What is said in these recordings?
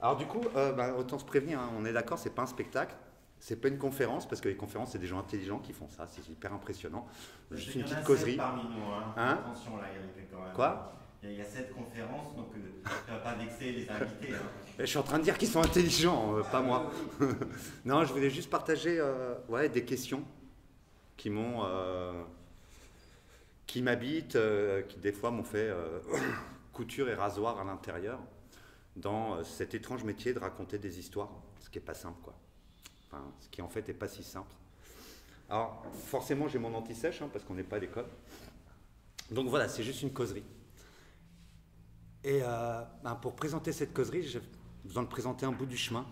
Alors du coup, autant se prévenir, hein, on est d'accord, c'est pas un spectacle, c'est pas une conférence, parce que les conférences, c'est des gens intelligents qui font ça, c'est hyper impressionnant. Juste une petite causerie. Parmi nous, hein. Hein? Attention là, Eric, quand même. Quoi? Il y a 7 conférences, donc tu vas pas vexer les invités. Hein. Je suis en train de dire qu'ils sont intelligents, pas moi. Non, je voulais juste partager ouais, des questions qui m'ont, qui m'habitent, qui des fois m'ont fait couture et rasoir à l'intérieur dans cet étrange métier de raconter des histoires, ce qui est pas simple, quoi. Enfin, ce qui en fait est pas si simple. Alors, forcément, j'ai mon anti-sèche, hein, parce qu'on n'est pas à l'école. Donc voilà, c'est juste une causerie. Et pour présenter cette causerie, j'ai besoin de présenter un bout du chemin.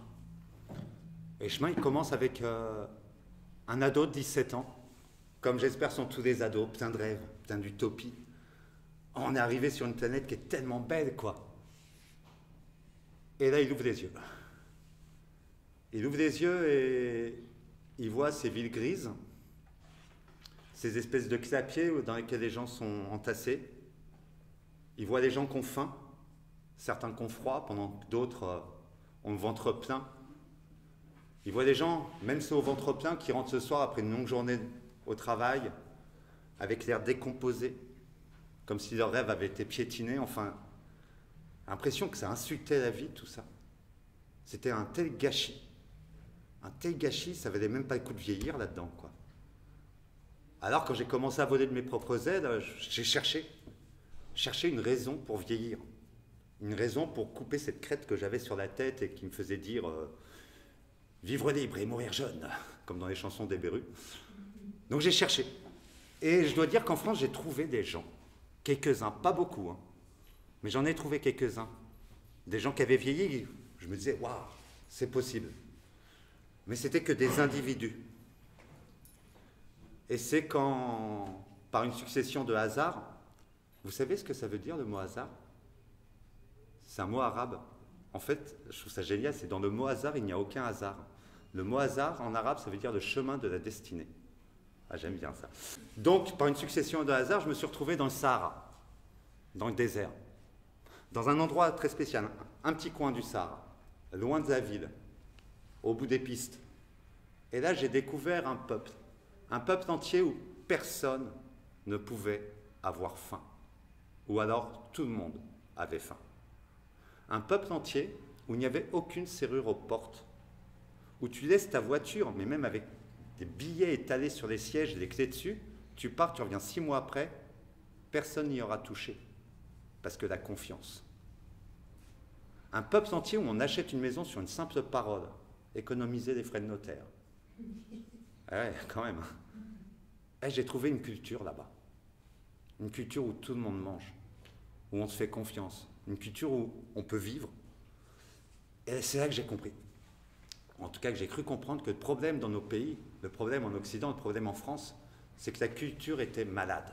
Et le chemin, il commence avec un ado de 17 ans, comme j'espère sont tous des ados, plein de rêves, plein d'utopie. On est arrivé sur une planète qui est tellement belle, quoi. Et là, il ouvre les yeux. Il ouvre les yeux et il voit ces villes grises, ces espèces de clapiers dans lesquels les gens sont entassés. Il voit les gens qui ont faim, certains qui ont froid, pendant que d'autres ont le ventre plein. Il voit des gens, même ceux au ventre plein, qui rentrent ce soir après une longue journée au travail, avec l'air décomposé, comme si leur rêve avait été piétiné. Enfin, l'impression que ça insultait la vie, tout ça. C'était un tel gâchis. Un tel gâchis, ça valait même pas le coup de vieillir là-dedans, quoi. Alors, quand j'ai commencé à voler de mes propres ailes, j'ai cherché une raison pour vieillir. Une raison pour couper cette crête que j'avais sur la tête et qui me faisait dire vivre libre et mourir jeune, comme dans les chansons des Berus. Donc j'ai cherché. Et je dois dire qu'en France, j'ai trouvé des gens, quelques-uns, pas beaucoup, hein, mais j'en ai trouvé quelques-uns. Des gens qui avaient vieilli, je me disais, waouh, c'est possible. Mais c'était que des individus. Et c'est quand, par une succession de hasards, vous savez ce que ça veut dire le mot hasard? C'est un mot arabe. En fait, je trouve ça génial, c'est dans le mot hasard, il n'y a aucun hasard. Le mot hasard, en arabe, ça veut dire le chemin de la destinée. Ah, j'aime bien ça. Donc, par une succession de hasards, je me suis retrouvé dans le Sahara, dans le désert, dans un endroit très spécial, un petit coin du Sahara, loin de la ville, au bout des pistes. Et là, j'ai découvert un peuple entier où personne ne pouvait avoir faim, ou alors tout le monde avait faim. Un peuple entier où il n'y avait aucune serrure aux portes, où tu laisses ta voiture, mais même avec des billets étalés sur les sièges et des clés dessus, tu pars, tu reviens 6 mois après, personne n'y aura touché, parce que la confiance. Un peuple entier où on achète une maison sur une simple parole, économiser les frais de notaire. Ouais, quand même. Et j'ai trouvé une culture là-bas. Une culture où tout le monde mange, où on se fait confiance. Une culture où on peut vivre. Et c'est là que j'ai compris. En tout cas, que j'ai cru comprendre que le problème dans nos pays, le problème en Occident, le problème en France, c'est que la culture était malade.